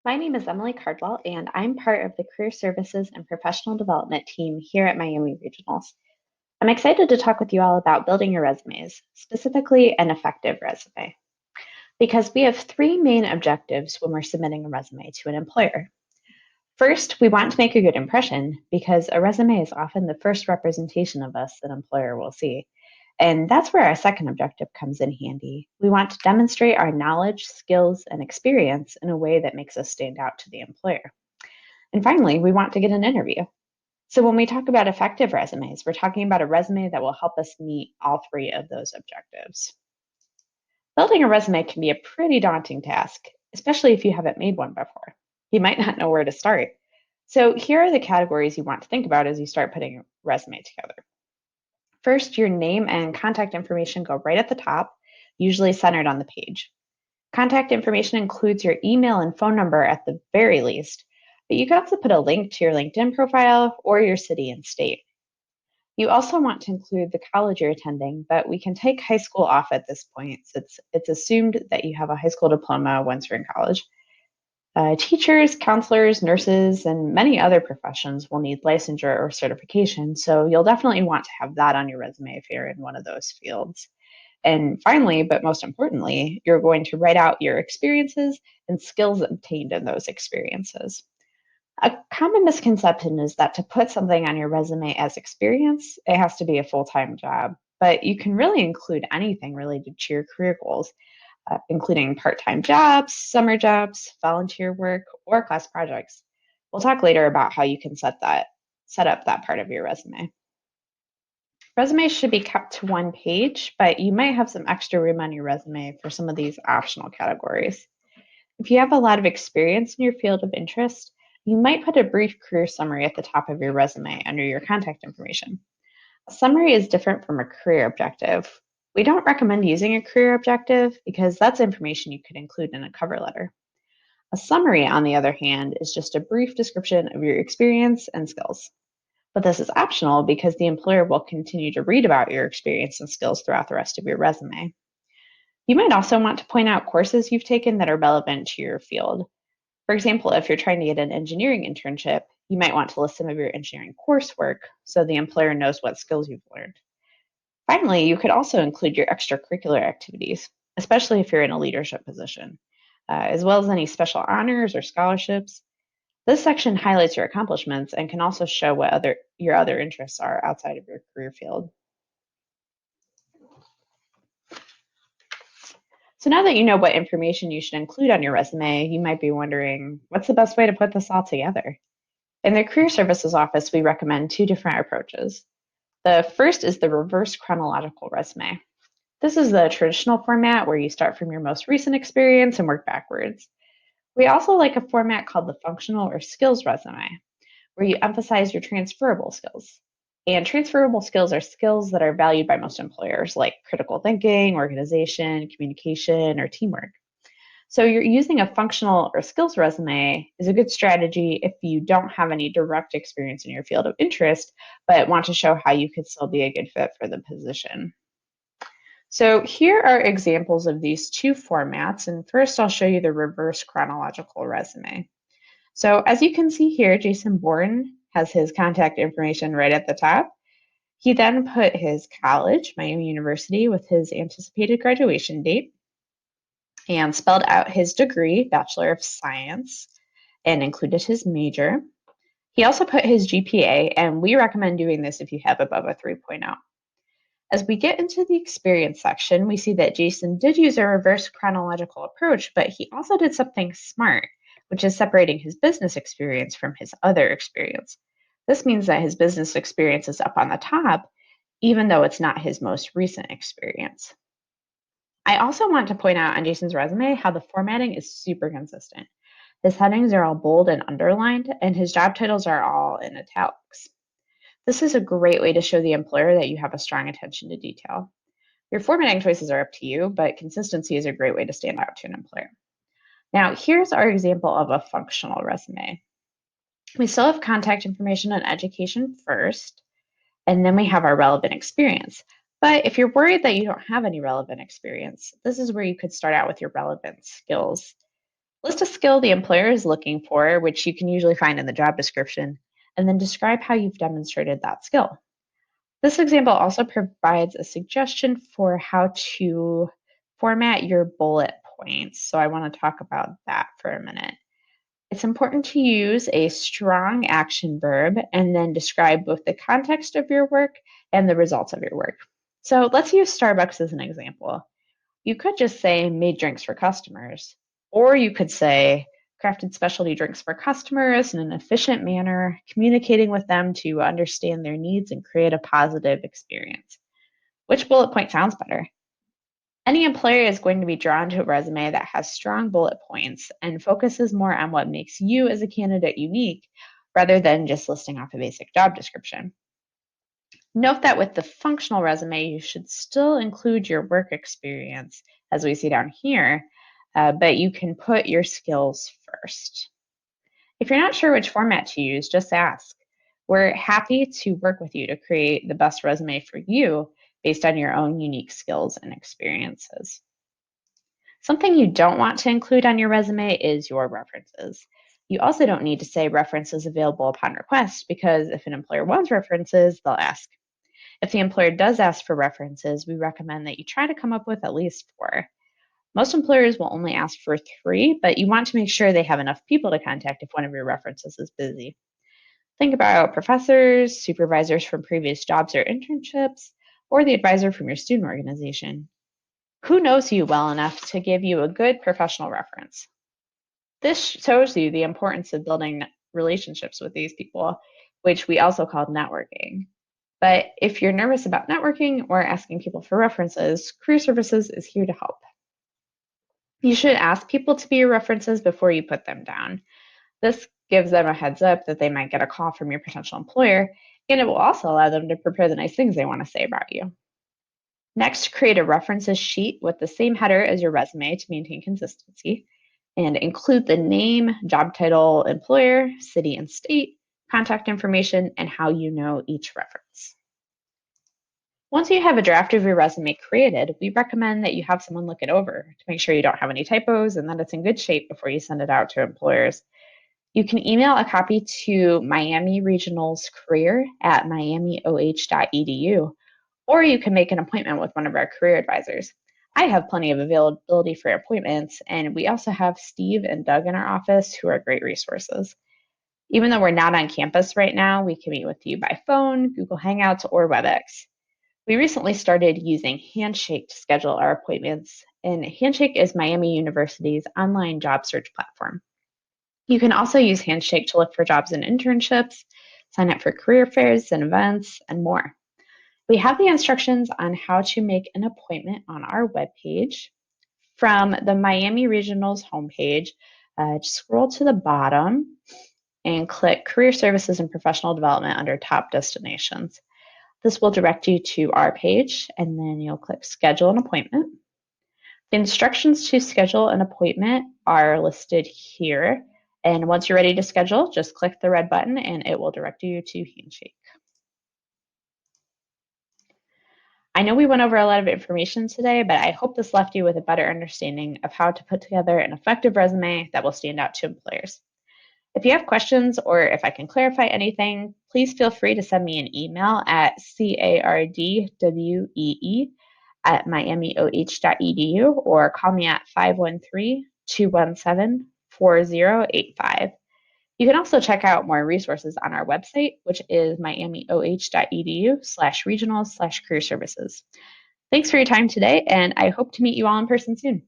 My name is Emily Cardwell, and I'm part of the Career Services and Professional Development team here at Miami Regionals. I'm excited to talk with you all about building your resumes, specifically an effective resume, because we have three main objectives when we're submitting a resume to an employer. First, we want to make a good impression because a resume is often the first representation of us an employer will see. And that's where our second objective comes in handy. We want to demonstrate our knowledge, skills, and experience in a way that makes us stand out to the employer. And finally, we want to get an interview. So when we talk about effective resumes, we're talking about a resume that will help us meet all three of those objectives. Building a resume can be a pretty daunting task, especially if you haven't made one before. You might not know where to start. So here are the categories you want to think about as you start putting a resume together. First, your name and contact information go right at the top, usually centered on the page. Contact information includes your email and phone number at the very least, but you can also put a link to your LinkedIn profile or your city and state. You also want to include the college you're attending, but we can take high school off at this point since it's assumed that you have a high school diploma once you're in college. Teachers, counselors, nurses, and many other professions will need licensure or certification, so you'll definitely want to have that on your resume if you're in one of those fields. And finally, but most importantly, you're going to write out your experiences and skills obtained in those experiences. A common misconception is that to put something on your resume as experience, it has to be a full time job, but you can really include anything related to your career goals, including part time jobs, summer jobs, volunteer work, or class projects. We'll talk later about how you can set up that part of your resume. Resumes should be kept to one page, but you might have some extra room on your resume for some of these optional categories. If you have a lot of experience in your field of interest, you might put a brief career summary at the top of your resume under your contact information. A summary is different from a career objective. We don't recommend using a career objective because that's information you could include in a cover letter. A summary, on the other hand, is just a brief description of your experience and skills. But this is optional because the employer will continue to read about your experience and skills throughout the rest of your resume. You might also want to point out courses you've taken that are relevant to your field. For example, if you're trying to get an engineering internship, you might want to list some of your engineering coursework so the employer knows what skills you've learned. Finally, you could also include your extracurricular activities, especially if you're in a leadership position, as well as any special honors or scholarships. This section highlights your accomplishments and can also show what your other interests are outside of your career field. So now that you know what information you should include on your resume, you might be wondering, what's the best way to put this all together? In the Career Services Office, we recommend two different approaches. The first is the reverse chronological resume. This is the traditional format where you start from your most recent experience and work backwards. We also like a format called the functional or skills resume, where you emphasize your transferable skills. And transferable skills are skills that are valued by most employers, like critical thinking, organization, communication, or teamwork. So you're using a functional or skills resume is a good strategy if you don't have any direct experience in your field of interest, but want to show how you could still be a good fit for the position. So here are examples of these two formats. And first, I'll show you the reverse chronological resume. So as you can see here, Jason Bourne has his contact information right at the top. He then put his college, Miami University, with his anticipated graduation date, and spelled out his degree, Bachelor of Science, and included his major. He also put his GPA, and we recommend doing this if you have above a 3.0. As we get into the experience section, we see that Jason did use a reverse chronological approach, but he also did something smart, which is separating his business experience from his other experience. This means that his business experience is up on the top, even though it's not his most recent experience. I also want to point out on Jason's resume how the formatting is super consistent. His headings are all bold and underlined, and his job titles are all in italics. This is a great way to show the employer that you have a strong attention to detail. Your formatting choices are up to you, but consistency is a great way to stand out to an employer. Now, here's our example of a functional resume. We still have contact information and education first, and then we have our relevant experience. But if you're worried that you don't have any relevant experience, this is where you could start out with your relevant skills. List a skill the employer is looking for, which you can usually find in the job description, and then describe how you've demonstrated that skill. This example also provides a suggestion for how to format your bullet points. So I want to talk about that for a minute. It's important to use a strong action verb and then describe both the context of your work and the results of your work. So let's use Starbucks as an example. You could just say made drinks for customers, or you could say crafted specialty drinks for customers in an efficient manner, communicating with them to understand their needs and create a positive experience. Which bullet point sounds better? Any employer is going to be drawn to a resume that has strong bullet points and focuses more on what makes you as a candidate unique rather than just listing off a basic job description. Note that with the functional resume, you should still include your work experience, as we see down here, but you can put your skills first. If you're not sure which format to use, just ask. We're happy to work with you to create the best resume for you based on your own unique skills and experiences. Something you don't want to include on your resume is your references. You also don't need to say references available upon request because if an employer wants references, they'll ask. If the employer does ask for references, we recommend that you try to come up with at least 4. Most employers will only ask for 3, but you want to make sure they have enough people to contact if one of your references is busy. Think about professors, supervisors from previous jobs or internships, or the advisor from your student organization. Who knows you well enough to give you a good professional reference? This shows you the importance of building relationships with these people, which we also call networking. But if you're nervous about networking or asking people for references, Career Services is here to help. You should ask people to be your references before you put them down. This gives them a heads up that they might get a call from your potential employer, and it will also allow them to prepare the nice things they want to say about you. Next, create a references sheet with the same header as your resume to maintain consistency, and include the name, job title, employer, city and state, contact information, and how you know each reference. Once you have a draft of your resume created, we recommend that you have someone look it over to make sure you don't have any typos and that it's in good shape before you send it out to employers. You can email a copy to Miami Regional's Career at miamioh.edu, or you can make an appointment with one of our career advisors. I have plenty of availability for appointments, and we also have Steve and Doug in our office who are great resources. Even though we're not on campus right now, we can meet with you by phone, Google Hangouts, or WebEx. We recently started using Handshake to schedule our appointments, and Handshake is Miami University's online job search platform. You can also use Handshake to look for jobs and internships, sign up for career fairs and events, and more. We have the instructions on how to make an appointment on our webpage. From the Miami Regional's homepage, just scroll to the bottom and click Career Services and Professional Development under Top Destinations. This will direct you to our page, and then you'll click Schedule an Appointment. The instructions to schedule an appointment are listed here. And once you're ready to schedule, just click the red button and it will direct you to Handshake. I know we went over a lot of information today, but I hope this left you with a better understanding of how to put together an effective resume that will stand out to employers. If you have questions or if I can clarify anything, please feel free to send me an email at cardwee@miamioh.edu or call me at 513-217-4085. You can also check out more resources on our website, which is miamioh.edu/regional/career services. Thanks for your time today, and I hope to meet you all in person soon.